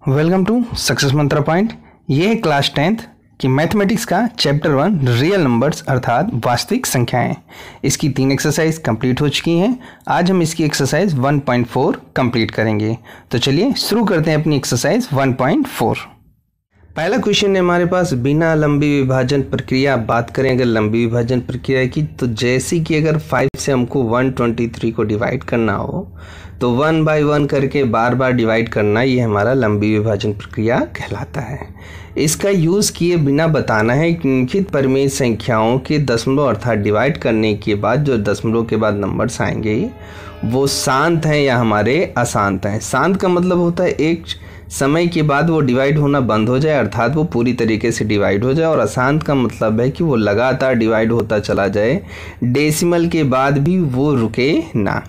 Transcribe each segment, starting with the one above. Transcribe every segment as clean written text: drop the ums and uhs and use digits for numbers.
Welcome to success mantra point. ये है class 10th की मैथमेटिक्स का चैप्टर 1 रियल नंबर्स अर्थात वास्तविक संख्याएं। इसकी 3 एक्सरसाइज कंप्लीट हो चुकी हैं। आज हम इसकी एक्सरसाइज 1.4 कंप्लीट करेंगे। तो चलिए शुरू करते हैं अपनी एक्सरसाइज 1.4। पहला क्वेश्चन है हमारे पास, बिना लंबी विभाजन प्रक्रिया। बात करें अगर लंबी विभाजन प्रक्रिया की, तो जैसे कि अगर 5 से हमको 123 को डिवाइड करना हो तो 1 बाय 1 करके बार बार डिवाइड करना, ये हमारा लंबी विभाजन प्रक्रिया कहलाता है। इसका यूज़ किए बिना बताना है कि निम्नलिखित परिमेय संख्याओं के दशमलव अर्थात डिवाइड करने के बाद जो दशमलव के बाद नंबर्स आएंगे वो शांत हैं या हमारे अशांत हैं। शांत का मतलब होता है एक समय के बाद वो डिवाइड होना बंद हो जाए अर्थात वो पूरी तरीके से डिवाइड हो जाए, और अशांत का मतलब है कि वो लगातार डिवाइड होता चला जाए, डेसिमल के बाद भी वो रुके ना।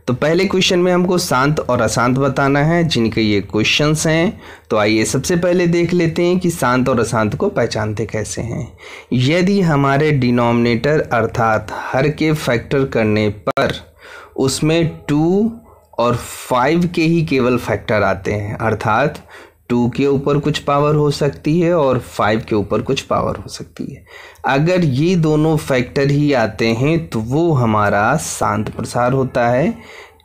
तो पहले क्वेश्चन में हमको शांत और अशांत बताना है, जिनके ये क्वेश्चंस हैं। तो आइए सबसे पहले देख लेते हैं कि शांत और अशांत को पहचानते कैसे हैं। यदि हमारे डिनोमिनेटर अर्थात हर के फैक्टर करने पर उसमें 2 और 5 के ही केवल फैक्टर आते हैं, अर्थात 2 के ऊपर कुछ पावर हो सकती है और 5 के ऊपर कुछ पावर हो सकती है। अगर ये दोनों फैक्टर ही आते हैं तो वो हमारा शांत प्रसार होता है।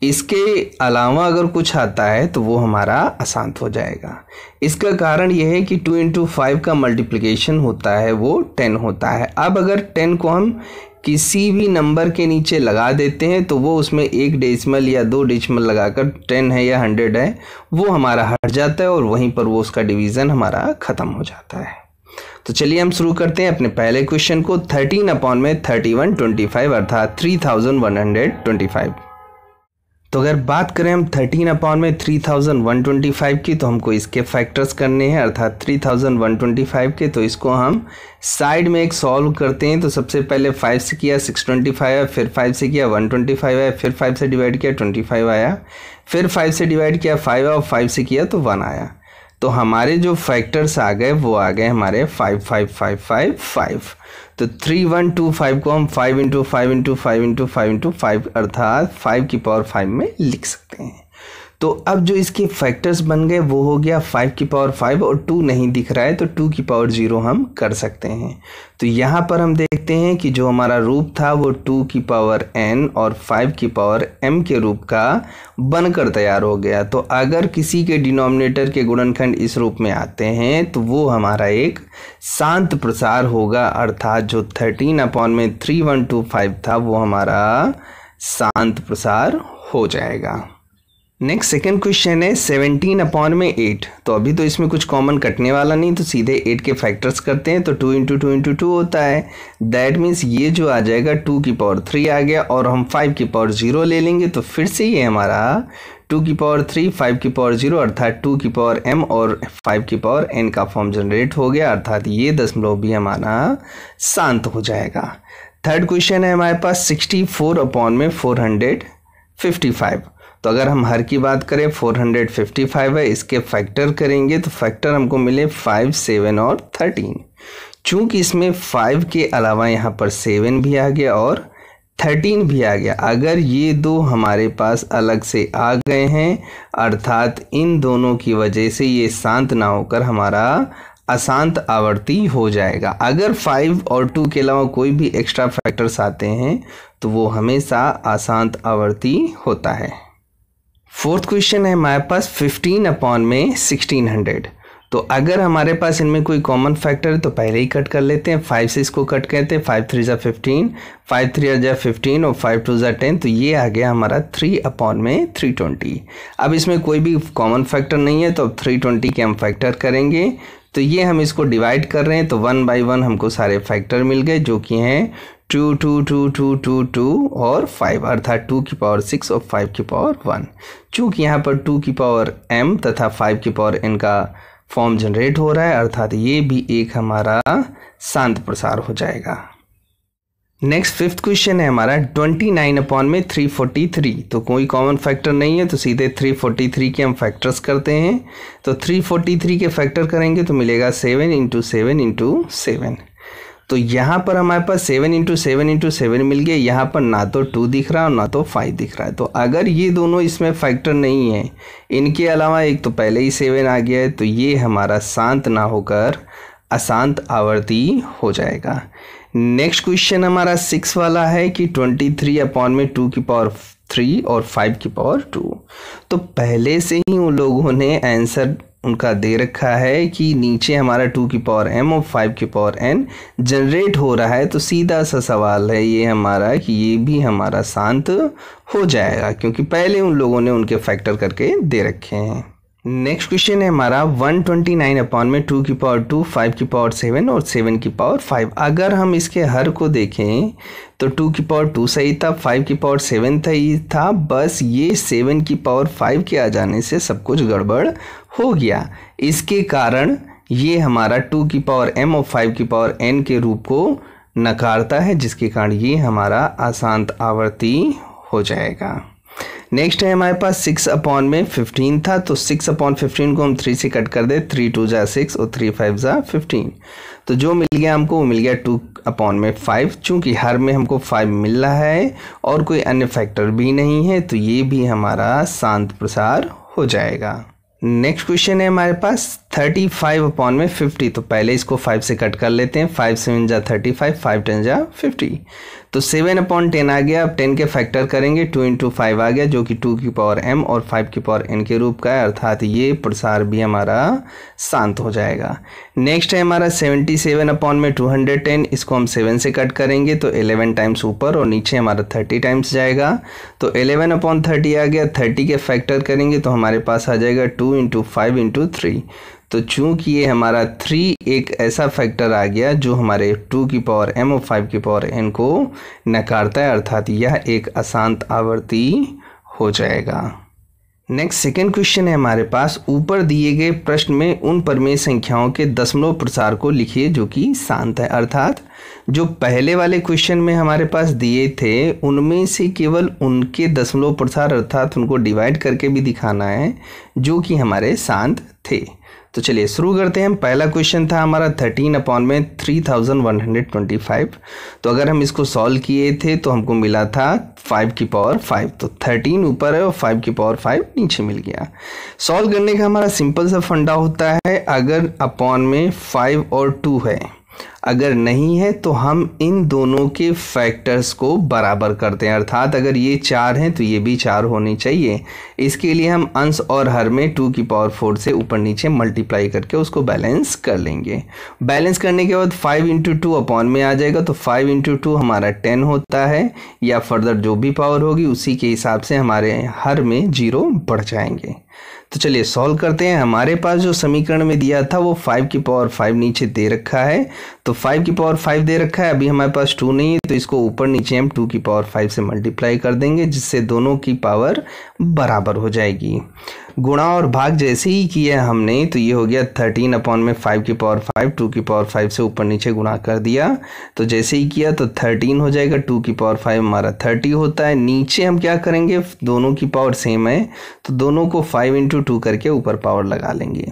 इसके अलावा अगर कुछ आता है तो वो हमारा अशांत हो जाएगा। इसका कारण यह है कि 2 इंटू 5 का मल्टीप्लिकेशन होता है वो 10 होता है। अब अगर 10 को हम किसी भी नंबर के नीचे लगा देते हैं तो वो उसमें 1 डेसिमल या 2 डेसिमल लगाकर 10 है या 100 है वो हमारा हट जाता है और वहीं पर वो उसका डिवीज़न हमारा ख़त्म हो जाता है। तो चलिए हम शुरू करते हैं अपने पहले क्वेश्चन को। 13/3125 अर्थात 3125। तो अगर बात करें हम 13/3125 की, तो हमको इसके फैक्टर्स करने हैं अर्थात 3125 के। तो इसको हम साइड में एक सॉल्व करते हैं। तो सबसे पहले 5 से किया 625 आया, फिर 5 से किया 125 आया, फिर 5 से डिवाइड किया 25 आया, फिर 5 से डिवाइड किया 5 और 5 से किया तो 1 आया। तो हमारे जो फैक्टर्स आ गए वो आ गए हमारे 5 5 5 5 5। तो 3125 को हम 5 इंटू 5 इंटू 5 इंटू 5 इंटू 5 अर्थात 5 की पावर 5 में लिख सकते हैं। तो अब जो इसके फैक्टर्स बन गए वो हो गया 5 की पावर 5 और 2 नहीं दिख रहा है तो 2 की पावर 0 हम कर सकते हैं। तो यहाँ पर हम देखते हैं कि जो हमारा रूप था वो 2 की पावर n और 5 की पावर m के रूप का बनकर तैयार हो गया। तो अगर किसी के डिनोमिनेटर के गुणनखंड इस रूप में आते हैं तो वो हमारा एक शांत प्रसार होगा, अर्थात जो 13/3125 था वो हमारा शांत प्रसार हो जाएगा। नेक्स्ट सेकेंड क्वेश्चन है 17/8। तो अभी तो इसमें कुछ कॉमन कटने वाला नहीं, तो सीधे 8 के फैक्टर्स करते हैं। तो 2 इंटू 2 इंटू 2 होता है, दैट मीन्स ये जो आ जाएगा 2 की पावर 3 आ गया और हम 5 की पावर 0 ले लेंगे तो फिर से ये हमारा 2 की पावर 3 5 की पावर 0 अर्थात 2 की पावर m और 5 की पावर n का फॉर्म जनरेट हो गया, अर्थात ये दशमलव भी हमारा शांत हो जाएगा। थर्ड क्वेश्चन है हमारे पास 64/455। तो अगर हम हर की बात करें 455 है, इसके फैक्टर करेंगे तो फैक्टर हमको मिले 5 7 और 13। चूंकि इसमें 5 के अलावा यहाँ पर 7 भी आ गया और 13 भी आ गया, अगर ये दो हमारे पास अलग से आ गए हैं अर्थात इन दोनों की वजह से ये शांत ना होकर हमारा अशांत आवर्ती हो जाएगा। अगर 5 और 2 के अलावा कोई भी एक्स्ट्रा फैक्टर्स आते हैं तो वो हमेशा अशांत आवर्ती होता है। फोर्थ क्वेश्चन है हमारे पास 15/1600। तो अगर हमारे पास इनमें कोई कॉमन फैक्टर है तो पहले ही कट कर लेते हैं। 5 से इसको कट करते हैं, 5 3 = 15, 5 3 = 15 और 5 2 = 10। तो ये आ गया हमारा 3/320। अब इसमें कोई भी कॉमन फैक्टर नहीं है तो अब 320 के हम फैक्टर करेंगे। तो ये हम इसको डिवाइड कर रहे हैं तो 1 बाई 1 हमको सारे फैक्टर मिल गए जो कि हैं 2 2 2 2 2 2 और 5 अर्थात 2 की पावर 6 और 5 की पावर 1। चूँकि यहाँ पर 2 की पावर m तथा 5 की पावर n का फॉर्म जनरेट हो रहा है अर्थात ये भी एक हमारा शांत प्रसार हो जाएगा। नेक्स्ट फिफ्थ क्वेश्चन है हमारा 29/343। तो कोई कॉमन फैक्टर नहीं है तो सीधे 343 के हम फैक्टर्स करते हैं। तो 343 के फैक्टर करेंगे तो मिलेगा 7 इंटू 7 इंटू 7। तो यहाँ पर हमारे पास 7 इंटू 7 इंटू 7 मिल गया। यहाँ पर ना तो 2 दिख रहा है और ना तो 5 दिख रहा है। तो अगर ये दोनों इसमें फैक्टर नहीं है, इनके अलावा एक तो पहले ही 7 आ गया है, तो ये हमारा शांत ना होकर अशांत आवर्ती हो जाएगा। नेक्स्ट क्वेश्चन हमारा 6 वाला है कि 23 अपॉन में 2 की पावर 3 और 5 की पावर 2। तो पहले से ही उन लोगों ने आंसर उनका दे रखा है कि नीचे हमारा 2 की पावर m और 5 की पावर n जनरेट हो रहा है। तो सीधा सा सवाल है ये हमारा कि ये भी हमारा शांत हो जाएगा, क्योंकि पहले उन लोगों ने उनके फैक्टर करके दे रखे हैं। नेक्स्ट क्वेश्चन है हमारा 129 अपॉन में 2 की पावर 2, 5 की पावर 7 और 7 की पावर 5। अगर हम इसके हर को देखें तो 2 की पावर 2 सही था, 5 की पावर 7 था, बस ये 7 की पावर 5 के आ जाने से सब कुछ गड़बड़ हो गया। इसके कारण ये हमारा 2 की पावर m और 5 की पावर n के रूप को नकारता है, जिसके कारण ये हमारा अशांत आवर्ती हो जाएगा। नेक्स्ट है हमारे पास 6 अपॉन में 15 था, तो 6 अपॉन 15 को हम 3 से कट कर दे, 3 2 जा 6 और 3 5 जा 15। तो जो मिल गया हमको वो मिल गया 2 अपॉन में 5। चूँकि हर में हमको 5 मिल रहा है और कोई अन्य फैक्टर भी नहीं है, तो ये भी हमारा शांत प्रसार हो जाएगा। नेक्स्ट क्वेश्चन है हमारे पास 35 अपॉन में 50। तो पहले इसको 5 से कट कर लेते हैं, 5 7 जा 35, 5 10 जा 50। तो 7 अपॉन 10 आ गया। अब 10 के फैक्टर करेंगे, 2 इंटू 5 आ गया, जो कि 2 की पावर m और 5 की पावर n के रूप का है, अर्थात ये प्रसार भी हमारा शांत हो जाएगा। नेक्स्ट है हमारा 77 अपॉन में 210। इसको हम 7 से कट करेंगे तो 11 टाइम्स ऊपर और नीचे हमारा 30 टाइम्स जाएगा। तो 11 अपॉन 30 आ गया। 30 के फैक्टर करेंगे तो हमारे पास आ जाएगा 2 इंटू 5 इंटू 3। तो चूंकि ये हमारा 3 एक ऐसा फैक्टर आ गया जो हमारे 2 की पावर m और 5 की पावर n को नकारता है, अर्थात यह एक अशांत आवर्ती हो जाएगा। नेक्स्ट सेकेंड क्वेश्चन है हमारे पास, ऊपर दिए गए प्रश्न में उन परमेय संख्याओं के दशमलव प्रसार को लिखिए जो कि शांत है। अर्थात जो पहले वाले क्वेश्चन में हमारे पास दिए थे उनमें से केवल उनके दशमलव प्रसार अर्थात उनको डिवाइड करके भी दिखाना है जो कि हमारे शांत थे। तो चलिए शुरू करते हैं। पहला क्वेश्चन था हमारा 13 अपॉन में 3125। तो अगर हम इसको सॉल्व किए थे तो हमको मिला था 5 की पावर 5। तो 13 ऊपर है और 5 की पावर 5 नीचे मिल गया। सॉल्व करने का हमारा सिंपल सा फंडा होता है, अगर अपॉन में 5 और 2 है, अगर नहीं है तो हम इन दोनों के फैक्टर्स को बराबर करते हैं। अर्थात अगर ये 4 हैं तो ये भी 4 होनी चाहिए। इसके लिए हम अंश और हर में 2 की पावर 4 से ऊपर नीचे मल्टीप्लाई करके उसको बैलेंस कर लेंगे। बैलेंस करने के बाद 5 इंटू 2 अपॉन में आ जाएगा। तो 5 इंटू 2 हमारा 10 होता है, या फर्दर जो भी पावर होगी उसी के हिसाब से हमारे हर में 0 बढ़ जाएंगे। तो चलिए सॉल्व करते हैं। हमारे पास जो समीकरण में दिया था वो 5 की पावर 5 नीचे दे रखा है। तो 5 की पावर 5 दे रखा है, अभी हमारे पास 2 नहीं है, तो इसको ऊपर नीचे हम 2 की पावर 5 से मल्टीप्लाई कर देंगे, जिससे दोनों की पावर बराबर हो जाएगी। गुणा और भाग जैसे ही किया हमने तो ये हो गया 13 अपॉन में 5 की पावर 5, 2 की पावर 5 से ऊपर नीचे गुणा कर दिया। तो जैसे ही किया तो 13 हो जाएगा, 2 की पावर 5 हमारा 30 होता है। नीचे हम क्या करेंगे, दोनों की पावर सेम है तो दोनों को 5 इंटू 2 करके ऊपर पावर लगा लेंगे।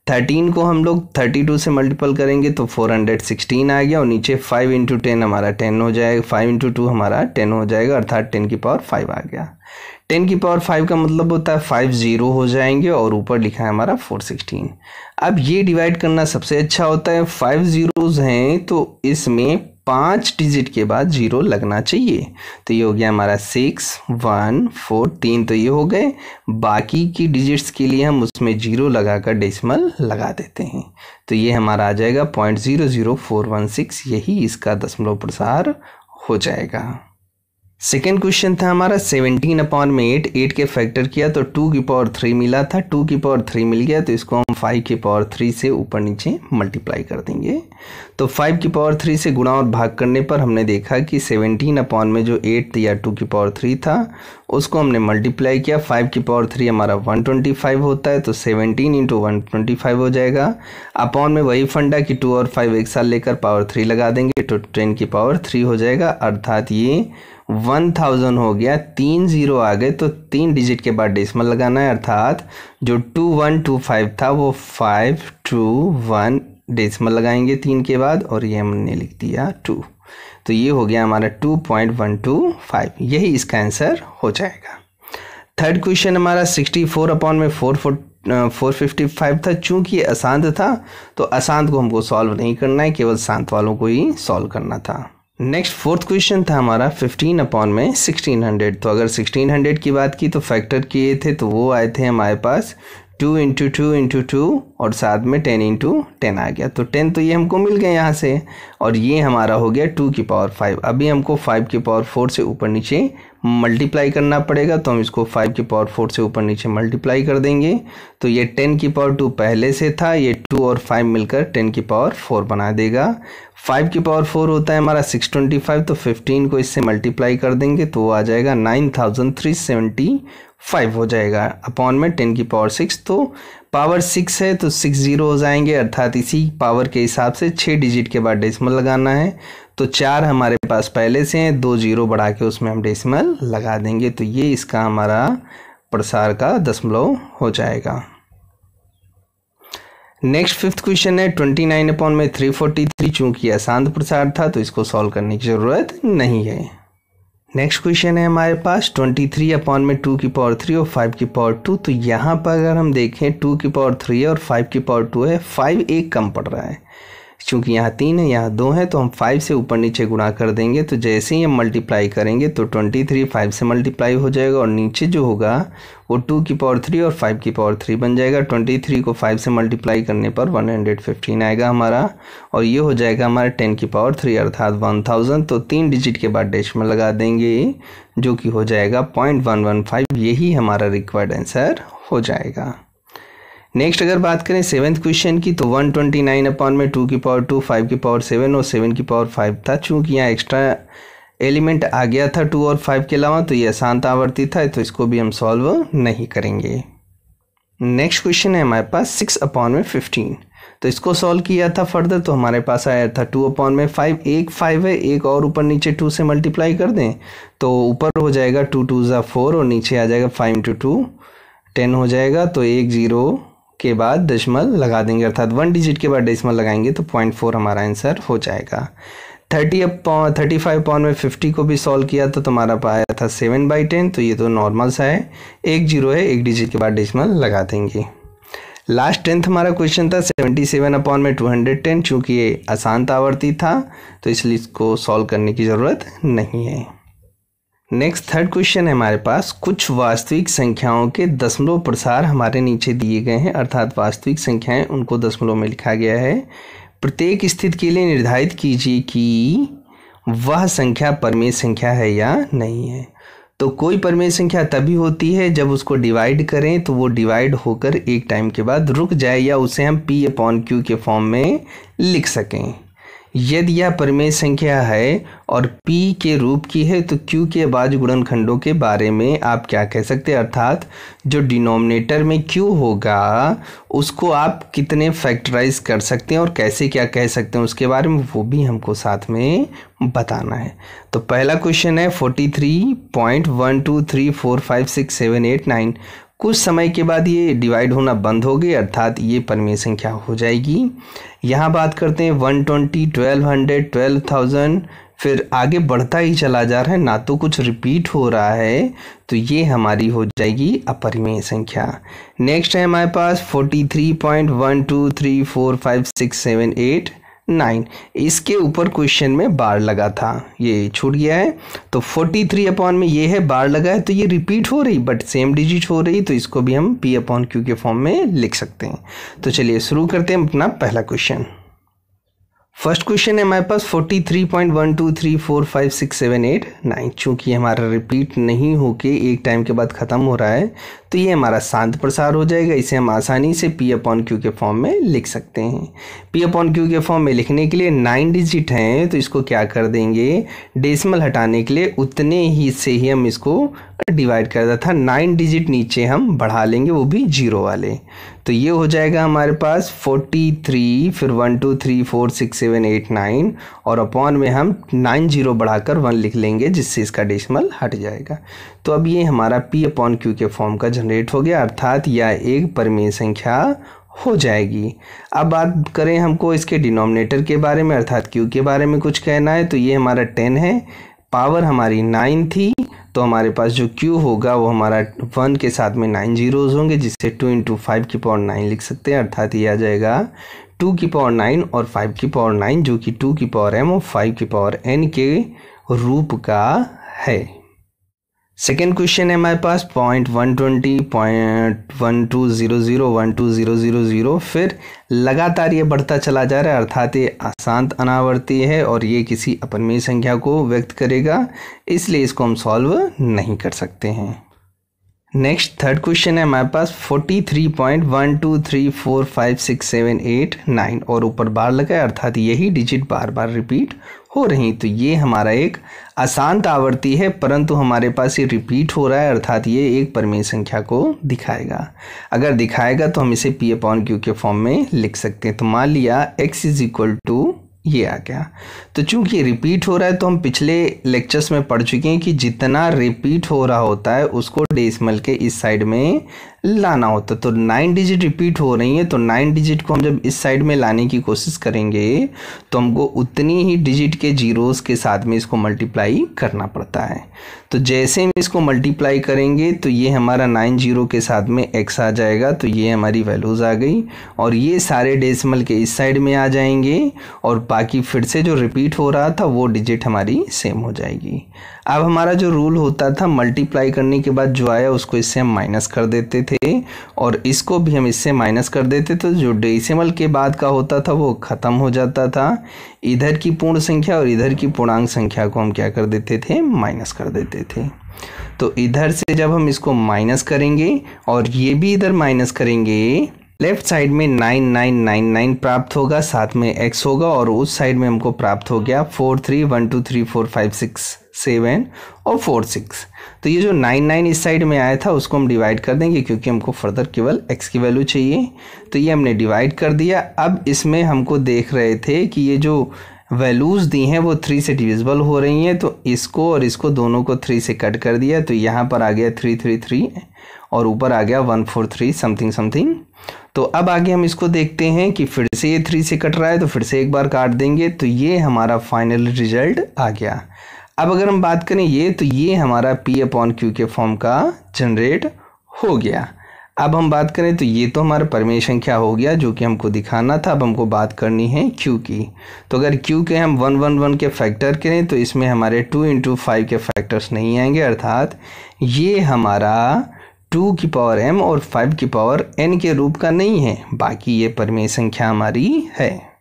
13 को हम लोग 32 से मल्टीपल करेंगे तो 416 आ गया, और नीचे 5 इंटू 10 हमारा 10 हो जाएगा, 5 इंटू 2 हमारा 10 हो जाएगा, अर्थात 10 की पावर 5 आ गया। 10 की पावर 5 का मतलब होता है 5 0 हो जाएंगे, और ऊपर लिखा है हमारा 416। अब ये डिवाइड करना सबसे अच्छा होता है। 5 जीरोज हैं तो इसमें 5 डिजिट के बाद 0 लगना चाहिए। तो ये हो गया हमारा 6 1 4 3, तो ये हो गए। बाकी की डिजिट्स के लिए हम उसमें 0 लगाकर डेसिमल लगा देते हैं। तो ये हमारा आ जाएगा 0.00416, यही इसका दशमलव प्रसार हो जाएगा। सेकेंड क्वेश्चन था हमारा 17 अपॉन में 8 के फैक्टर किया तो 2 की पावर 3 मिला था। 2 की पावर 3 मिल गया तो इसको हम 5 की पावर 3 से ऊपर नीचे मल्टीप्लाई कर देंगे। तो 5 की पावर 3 से गुणा और भाग करने पर हमने देखा कि 17 अपॉन में जो 8 या 2 की पावर 3 था उसको हमने मल्टीप्लाई किया। 5 की पावर 3 हमारा 125 होता है, तो 17 इंटू 125 हो जाएगा। अपॉन में वही फंडा कि 2 और 5 एक साथ लेकर पावर 3 लगा देंगे तो 10 की पावर 3 हो जाएगा, अर्थात ये 1000 हो गया। 3 0 आ गए तो 3 डिजिट के बाद डेसिमल लगाना है, अर्थात जो 2125 था वो 5218 डेसिमल लगाएंगे 3 के बाद और ये हमने लिख दिया 2। तो ये हो गया हमारा 2.125, यही इसका आंसर हो जाएगा। थर्ड क्वेश्चन हमारा 64 अपॉन में 455 था। चूंकि ये अशांत था तो अशांत को हमको सॉल्व नहीं करना है, केवल शांत वालों को ही सॉल्व करना था। नेक्स्ट फोर्थ क्वेश्चन था हमारा 15 अपॉन में 1600। तो अगर 1600 की बात की तो फैक्टर किए थे तो वो आए थे हमारे पास 2 इंटू 2 इंटू 2 और साथ में 10 इंटू 10 आ गया। तो 10 तो ये हमको मिल गया यहाँ से, और ये हमारा हो गया 2 की पावर 5। अभी हमको 5 की पावर 4 से ऊपर नीचे मल्टीप्लाई करना पड़ेगा, तो हम इसको 5 की पावर 4 से ऊपर नीचे मल्टीप्लाई कर देंगे। तो ये 10 की पावर 2 पहले से था, ये 2 और 5 मिलकर 10 की पावर 4 बना देगा। 5 की पावर 4 होता है हमारा 625, तो 15 को इससे मल्टीप्लाई कर देंगे तो वो आ जाएगा 9375 हो जाएगा, अपॉन में 10 की पावर 6। तो पावर 6 है तो 6 जीरो हो जाएंगे, अर्थात इसी पावर के हिसाब से 6 डिजिट के बाद डेसिमल लगाना है। तो 4 हमारे पास पहले से हैं, 2 जीरो बढ़ा के उसमें हम डेसिमल लगा देंगे। तो ये इसका हमारा प्रसार का दशमलव हो जाएगा। नेक्स्ट फिफ्थ क्वेश्चन है 29 अपॉन में 343। चूंकि अशांत प्रसार था तो इसको सॉल्व करने की ज़रूरत नहीं है। नेक्स्ट क्वेश्चन है हमारे पास 23 अपॉन में 2 की पावर 3 और 5 की पावर 2। तो यहाँ पर अगर हम देखें 2 की पावर 3 है और 5 की पावर 2 है, 5 एक कम पड़ रहा है। चूँकि यहाँ 3 है यहाँ 2 है, तो हम 5 से ऊपर नीचे गुणा कर देंगे। तो जैसे ही हम मल्टीप्लाई करेंगे तो 23 5 से मल्टीप्लाई हो जाएगा, और नीचे जो होगा वो 2 की पावर 3 और 5 की पावर 3 बन जाएगा। 23 को 5 से मल्टीप्लाई करने पर 115 आएगा हमारा, और ये हो जाएगा हमारा 10 की पावर 3 अर्थात 1000। तो 3 डिजिट के बाद डेसिमल लगा देंगे, जो कि हो जाएगा 0.115। यही हमारा रिक्वायर्ड आंसर हो जाएगा। नेक्स्ट अगर बात करें सेवेंथ क्वेश्चन की, तो 129 अपॉन में 2 की पावर 2, 5 की पावर 7 और 7 की पावर 5 था। चूँकि यहाँ एक्स्ट्रा एलिमेंट आ गया था 2 और 5 के अलावा, तो ये अशांत आवर्ती था, तो इसको भी हम सॉल्व नहीं करेंगे। नेक्स्ट क्वेश्चन है हमारे पास 6 अपॉन में 15। तो इसको सॉल्व किया था फर्दर, तो हमारे पास आया था 2 अपॉन में 5। एक 5 है, एक और ऊपर नीचे 2 से मल्टीप्लाई कर दें तो ऊपर हो जाएगा 2 2 ज़ा 4 और नीचे आ जाएगा 5 इंटू 2 10 हो जाएगा। तो 1 0 के बाद डेसिमल लगा देंगे, अर्थात 1 डिजिट के बाद डेसिमल लगाएंगे तो 0.4 हमारा आंसर हो जाएगा। 35 अपॉन में 50 को भी सॉल्व किया तो हमारा पाया था 7/10। तो ये तो नॉर्मल सा है, 1 0 है, 1 डिजिट के बाद डेसिमल लगा देंगे। लास्ट 10th हमारा क्वेश्चन था 77 अपॉन में 210। चूँकि ये अशांत आवर्ती था तो इसलिए इसको सॉल्व करने की ज़रूरत नहीं है। नेक्स्ट थर्ड क्वेश्चन है हमारे पास, कुछ वास्तविक संख्याओं के दशमलव प्रसार हमारे नीचे दिए गए हैं, अर्थात वास्तविक संख्याएं उनको दशमलव में लिखा गया है। प्रत्येक स्थिति के लिए निर्धारित कीजिए कि वह संख्या परिमेय संख्या है या नहीं है। तो कोई परिमेय संख्या तभी होती है जब उसको डिवाइड करें तो वो डिवाइड होकर एक टाइम के बाद रुक जाए, या उसे हम P/Q के फॉर्म में लिख सकें। यदि यह परिमेय संख्या है और P के रूप की है तो Q के अभाज्य गुणनखंडों के बारे में आप क्या कह सकते हैं, अर्थात जो डिनोमिनेटर में Q होगा उसको आप कितने फैक्टराइज कर सकते हैं और कैसे क्या कह सकते हैं उसके बारे में वो भी हमको साथ में बताना है। तो पहला क्वेश्चन है 43.123456789। कुछ समय के बाद ये डिवाइड होना बंद हो गई, अर्थात ये परिमेय संख्या हो जाएगी। यहाँ बात करते हैं 120, 1200, 12,000, फिर आगे बढ़ता ही चला जा रहा है, ना तो कुछ रिपीट हो रहा है, तो ये हमारी हो जाएगी अपरिमेय संख्या। नेक्स्ट है हमारे पास 43.123456789। इसके ऊपर क्वेश्चन में बार लगा था, ये छूट गया है। तो 43 अपॉन में ये है, बार लगा है तो ये रिपीट हो रही बट सेम डिजिट हो रही, तो इसको भी हम P/Q के फॉर्म में लिख सकते हैं। तो चलिए शुरू करते हैं अपना पहला क्वेश्चन। फर्स्ट क्वेश्चन है हमारे पास 43.123456789। चूँकि हमारा रिपीट नहीं होके एक टाइम के बाद ख़त्म हो रहा है तो ये हमारा शांत प्रसार हो जाएगा। इसे हम आसानी से P/Q के फॉर्म में लिख सकते हैं। P/Q के फॉर्म में लिखने के लिए 9 डिजिट हैं, तो इसको क्या कर देंगे, डेसिमल हटाने के लिए उतने ही से ही हम इसको डिवाइड कर देता था। 9 डिजिट नीचे हम बढ़ा लेंगे, वो भी 0 वाले। तो ये हो जाएगा हमारे पास 43, फिर 1 2 3 4 6 7 8 9 और अपॉन में हम 9 0 बढ़ाकर 1 लिख लेंगे, जिससे इसका डेसिमल हट जाएगा। तो अब ये हमारा P/Q के फॉर्म का जनरेट हो गया, अर्थात यह एक परिमेय संख्या हो जाएगी। अब बात करें हमको इसके डिनोमिनेटर के बारे में अर्थात q के बारे में कुछ कहना है, तो ये हमारा 10 है, पावर हमारी 9 थी, तो हमारे पास जो q होगा वो हमारा 1 के साथ में 9 जीरोज़ होंगे, जिससे 2 इंटू 5 की पावर 9 लिख सकते हैं, अर्थात ये आ जाएगा 2 की पावर 9 और 5 की पावर 9, जो कि 2 की पावर m और 5 की पावर n के रूप का है। सेकेंड क्वेश्चन है हमारे पास 0.120, 0.1200, 12000, फिर लगातार ये बढ़ता चला जा रहा है, अर्थात ये अशांत अनावर्ती है और ये किसी अपरिमेय संख्या को व्यक्त करेगा, इसलिए इसको हम सॉल्व नहीं कर सकते हैं। नेक्स्ट थर्ड क्वेश्चन है हमारे पास 43.123456789 और ऊपर बार लगा है, अर्थात यही डिजिट बार बार रिपीट हो रही, तो ये हमारा एक अशांत आवर्ती है, परंतु हमारे पास ये रिपीट हो रहा है, अर्थात ये एक परिमेय संख्या को दिखाएगा। अगर दिखाएगा तो हम इसे p/q के फॉर्म में लिख सकते हैं। तो मान लिया x इज इक्वल टू ये आ गया, तो चूंकि रिपीट हो रहा है तो हम पिछले लेक्चर्स में पढ़ चुके हैं कि जितना रिपीट हो रहा होता है उसको डेसिमल के इस साइड में लाना होता है। तो 9 डिजिट रिपीट हो रही है, तो 9 डिजिट को हम जब इस साइड में लाने की कोशिश करेंगे तो हमको उतनी ही डिजिट के जीरोस के साथ में इसको मल्टीप्लाई करना पड़ता है। तो जैसे हम इसको मल्टीप्लाई करेंगे तो ये हमारा 9 जीरो के साथ में x आ जाएगा, तो ये हमारी वैल्यूज़ आ गई और ये सारे डेसिमल के इस साइड में आ जाएंगे और बाकी फिर से जो रिपीट हो रहा था वो डिजिट हमारी सेम हो जाएगी। अब हमारा जो रूल होता था मल्टीप्लाई करने के बाद जो आया उसको इससे हम माइनस कर देते थे और इसको भी हम इससे माइनस कर देते थे, जो डेसिमल के बाद का होता था वो ख़त्म हो जाता था। इधर की पूर्ण संख्या और इधर की पूर्णांक संख्या को हम क्या कर देते थे, माइनस कर देते थे। तो इधर से जब हम इसको माइनस करेंगे और ये भी इधर माइनस करेंगे, लेफ्ट साइड में 9999 प्राप्त होगा, साथ में x होगा और उस साइड में हमको प्राप्त हो गया 43123456 और 46। तो ये जो 99 इस साइड में आया था उसको हम डिवाइड कर देंगे क्योंकि हमको फर्दर केवल x की वैल्यू चाहिए, तो ये हमने डिवाइड कर दिया। अब इसमें हमको देख रहे थे कि ये जो वैल्यूज़ दी हैं वो 3 से डिविजिबल हो रही हैं, तो इसको और इसको दोनों को 3 से कट कर दिया, तो यहाँ पर आ गया 333 और ऊपर आ गया 143 समथिंग समथिंग। तो अब आगे हम इसको देखते हैं कि फिर से ये 3 से कट रहा है, तो फिर से एक बार काट देंगे, तो ये हमारा फाइनल रिजल्ट आ गया। अब अगर हम बात करें ये, तो ये हमारा p/q के फॉर्म का जनरेट हो गया। अब हम बात करें तो ये तो हमारा परिमेय संख्या हो गया जो कि हमको दिखाना था। अब हमको बात करनी है q की, तो अगर q के हम 111 के फैक्टर करें तो इसमें हमारे 2 इंटू 5 के फैक्टर्स नहीं आएंगे, अर्थात ये हमारा 2 की पावर m और 5 की पावर n के रूप का नहीं है, बाकी ये परिमेय संख्या हमारी है।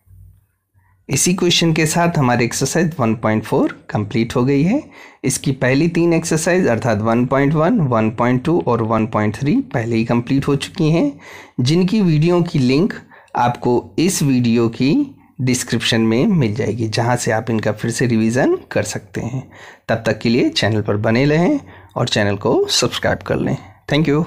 इसी क्वेश्चन के साथ हमारी एक्सरसाइज 1.4 कंप्लीट हो गई है। इसकी पहली 3 एक्सरसाइज अर्थात 1.1, 1.2 और 1.3 पहले ही कंप्लीट हो चुकी हैं, जिनकी वीडियो की लिंक आपको इस वीडियो की डिस्क्रिप्शन में मिल जाएगी, जहां से आप इनका फिर से रिवीजन कर सकते हैं। तब तक के लिए चैनल पर बने रहें और चैनल को सब्सक्राइब कर लें। Thank you.